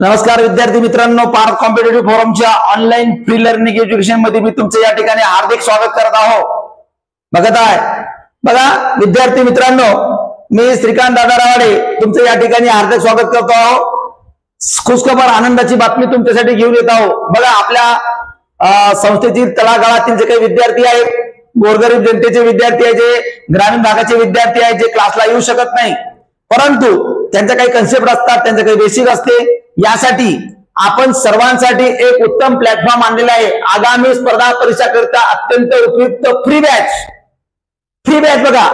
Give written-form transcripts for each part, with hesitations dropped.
नमस्कार विद्यार्थी मित्रांनो, पार्थ कॉम्पिटेटिव्ह फोरमच्या ऑनलाईन फ्री लर्निंग एज्युकेशन मध्ये मी तुमचे या ठिकाणी हार्दिक स्वागत करत आहोत। बघा विद्यार्थी मित्रांनो, मी श्रीकांत दादा रावाडे तुमचे या ठिकाणी हार्दिक स्वागत करतो आहोत। खुशखबर आनंदाची बातमी तुमच्यासाठी घेऊन येत आहोत। बघा, आपल्या संस्थेतील तळागाळातील जे काही विद्यार्थी आहेत, गोरगरीब जनतेचे विद्यार्थी आहेत, जे ग्रामीण भागाचे विद्यार्थी आहेत, जे क्लासला येऊ शकत नाही, परंतु त्यांचे काही कन्सेप्ट असतात, त्यांचे काही बेसिक असते, यासाठी आपण सर्वांसाठी एक उत्तम प्लॅटफॉर्म आणलेला आहे। आगामी स्पर्धा परीक्षा करता अत्यंत उपयुक्त फ्री बॅच बघा,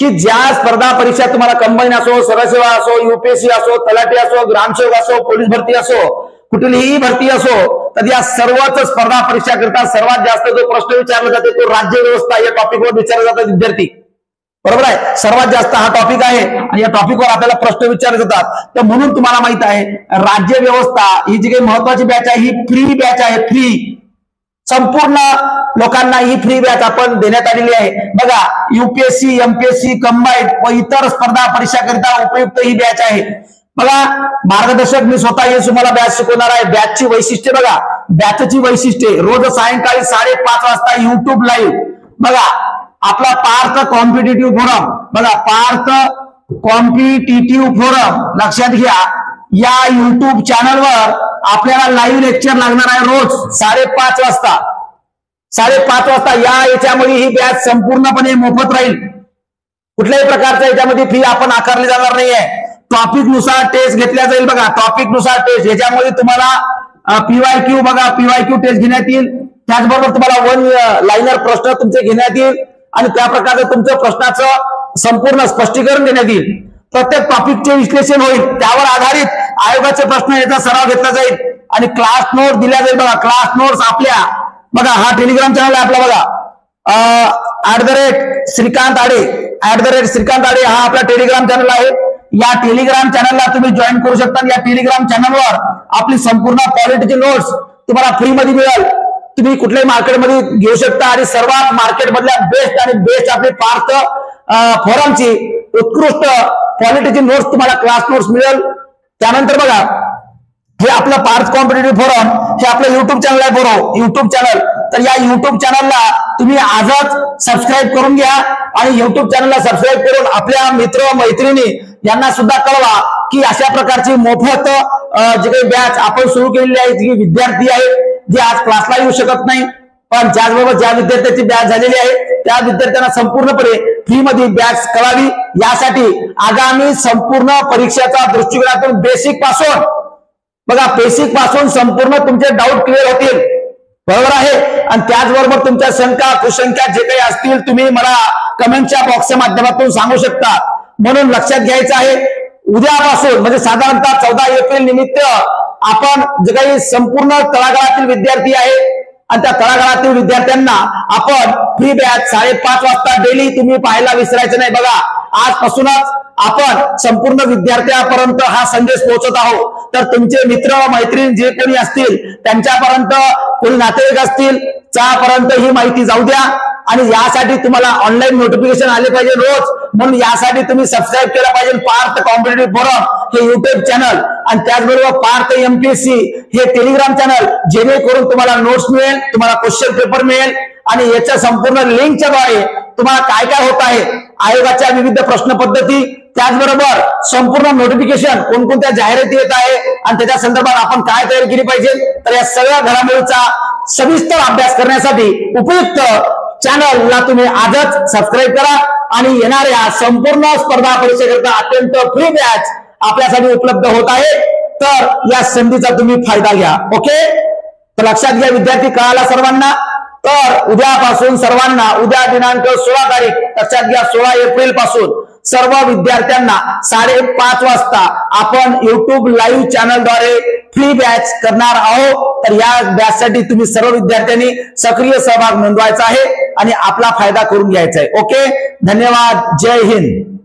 की ज्या स्पर्धा परीक्षा तुम्हाला कंबाईन असो, सरसेवा असो, यूपीएससी असो, तलाठी असो, ग्रामसेवक असो, पोलीस भरती असो, कुठलीही भरती असो, तर या सर्वच स्पर्धा परीक्षा करता सर्वात जास्त जो प्रश्न विचारला जातो तो राज्य व्यवस्था या टॉपिकवर विचारले जातात विद्यार्थी, बरोबर आहे। सर्वात जास्त हा टॉपिक आहे आणि या टॉपिकवर आपल्याला प्रश्न विचारले जातात। तर म्हणून तुम्हाला माहित आहे, राज्य व्यवस्था ही जी काही महत्वाची बॅच आहे ही फ्री बॅच आहे। फ्री, संपूर्ण लोकांना ही फ्री बॅच आपण देण्यात आलेली आहे। बघा, यूपीएससी, एमपीएससी, कंबाईंड व इतर स्पर्धा परीक्षा करता उपयुक्त ही बॅच आहे। बघा, मार्गदर्शक मी स्वतः येऊन तुम्हाला बॅच शिकवणार आहे। बॅचची वैशिष्ट्ये बघा, बॅचची वैशिष्ट्ये रोज सायंकाळी 5:30 वाजता युट्यूब लाईव्ह। बघा, आपला पार्थ कॉम्पिटेटिव्ह फोरम, बघा पार्थ कॉम्पिटेटिव्ह फोरम लक्षात घ्या, या युट्यूब चॅनलवर आपल्याला लाईव्ह लेक्चर लागणार आहे रोज 5:30 वाजता। 5:30 वाजता याच्यामध्ये ही बॅच संपूर्णपणे मोफत राहील। कुठल्याही प्रकारच्या याच्यामध्ये फी आपण आकारली जाणार नाहीये। टॉपिक नुसार टेस्ट घेतल्या जाईल। बघा, टॉपिक नुसार टेस्ट, याच्यामध्ये तुम्हाला पीवायक्यू, बघा पीवायक्यू टेस्ट घेण्यात येईल। त्याचबरोबर तुम्हाला 1 लाइनर प्रश्न तुमचे घेण्यात येईल आणि त्या प्रकारचं तुमच्या प्रश्नाचं संपूर्ण स्पष्टीकरण देण्यात येईल। प्रत्येक टॉपिकचे विश्लेषण होईल, त्यावर आधारित आयोगाचे प्रश्न याचा सराव घेतला जाईल आणि क्लास नोट दिल्या जाईल। बघा, क्लास नोट्स आपल्या, बघा हा टेलिग्राम चॅनल आहे आपला, बघा @श्रीकांत आडे हा आपला टेलिग्राम चॅनल आहे। या टेलिग्राम चॅनलला तुम्ही जॉईन करू शकता। या टेलिग्राम चॅनलवर आपली संपूर्ण क्वालिटीची नोट्स तुम्हाला फ्री मध्ये मिळेल। तुम्ही कुठल्याही मार्केटमध्ये घेऊ शकता आणि सर्वात मार्केटमधल्या बेस्ट आपली पार्थ फोरमची उत्कृष्ट क्वालिटीची नोट्स तुम्हाला क्लास नोट्स मिळेल। त्यानंतर बघा, हे आपलं पार्थ कॉम्पिटेटिव्ह फोरम हे आपलं युट्यूब चॅनल आहे, युट्यूब चॅनल। तर या युट्यूब चॅनलला तुम्ही आजच सबस्क्राईब करून घ्या आणि युट्यूब चॅनलला सबस्क्राईब करून आपल्या मित्र मैत्रिणी यांना सुद्धा कळवा की अशा प्रकारची मोफत जी काही बॅच आपण सुरू केलेली आहे, जी विद्यार्थी आहेत जे आज क्लासला येऊ शकत नाही, पण त्याचबरोबर ज्या विद्यार्थ्यांची बॅच झालेली आहे त्या विद्यार्थ्यांना संपूर्णपणे फ्री मध्ये बॅच कळावी, यासाठी आगामी संपूर्ण परीक्षेच्या दृष्टिकोनातून बेसिक पासून, बघा बेसिक पासून संपूर्ण तुमचे डाऊट क्लिअर होतील, बरोबर आहे। आणि त्याचबरोबर तुमच्या शंका कुशंका जे काही असतील तुम्ही मला कमेंटच्या बॉक्सच्या माध्यमातून सांगू शकता। म्हणून लक्षात घ्यायचं आहे, उद्यापासून म्हणजे साधारणतः 14 एप्रिल निमित्त आपण जे काही संपूर्ण तळागाळातील विद्यार्थी आहेत आणि त्या तळागाळातील विद्यार्थ्यांना आपण फ्री बॅच 5:30 वाजता डेली तुम्ही पाहायला विसरायचं नाही। बघा, आजपासूनच आपण संपूर्ण विद्यार्थ्यांपर्यंत हा संदेश पोहोचत आहोत। तर तुमचे मित्र मैत्रीण जे कोणी असतील त्यांच्यापर्यंत, कोणी नातेवाईक असतील त्यापर्यंत ही माहिती जाऊ द्या आणि यासाठी तुम्हाला ऑनलाईन नोटिफिकेशन आले पाहिजे रोज। म्हणून यासाठी तुम्ही सबस्क्राईब केलं पाहिजे पार्थ कॉम्पिटेटिव्ह फोरम हे युट्यूब चॅनल आणि त्याचबरोबर पार्थ एमपीएससी हे टेलिग्राम चॅनल, जेणेकरून तुम्हाला नोट्स मिळेल, तुम्हाला क्वेश्चन पेपर मिळेल आणि याच्या संपूर्ण लिंकच्या द्वारे तुम्हाला काय काय होत आहे, आयोगाच्या विविध प्रश्न पद्धती, त्याचबरोबर संपूर्ण नोटिफिकेशन, कोणकोणत्या जाहिराती येत आहे आणि त्याच्या संदर्भात आपण काय तयारी केली पाहिजे, तर या सगळ्या घडामोडीचा सविस्तर अभ्यास करण्यासाठी उपयुक्त चॅनलला तुम्ही आजच सबस्क्राईब करा आणि येणाऱ्या संपूर्ण स्पर्धा परीक्षेकरता अत्यंत फ्री बॅच आपल्यासाठी उपलब्ध होत आहे। तर या संधीचा तुम्ही फायदा घ्या। ओके, तर लक्षात घ्या विद्यार्थी, कळाला सर्वांना। तर उद्यापासून सर्वांना, उद्या दिनांक 16 तारीख, लक्षात घ्या 16 एप्रिल पासून सर्व विद्यार्थ्यांना 5:30 वाजता आपण युट्यूब लाईव्ह चॅनलद्वारे फ्री बॅच करणार आहोत। तर या बॅचसाठी तुम्ही सर्व विद्यार्थ्यांनी सक्रिय सहभाग नोंदवायचा आहे आणि आपला फायदा करून घ्यायचा आहे। ओके, धन्यवाद, जय हिंद।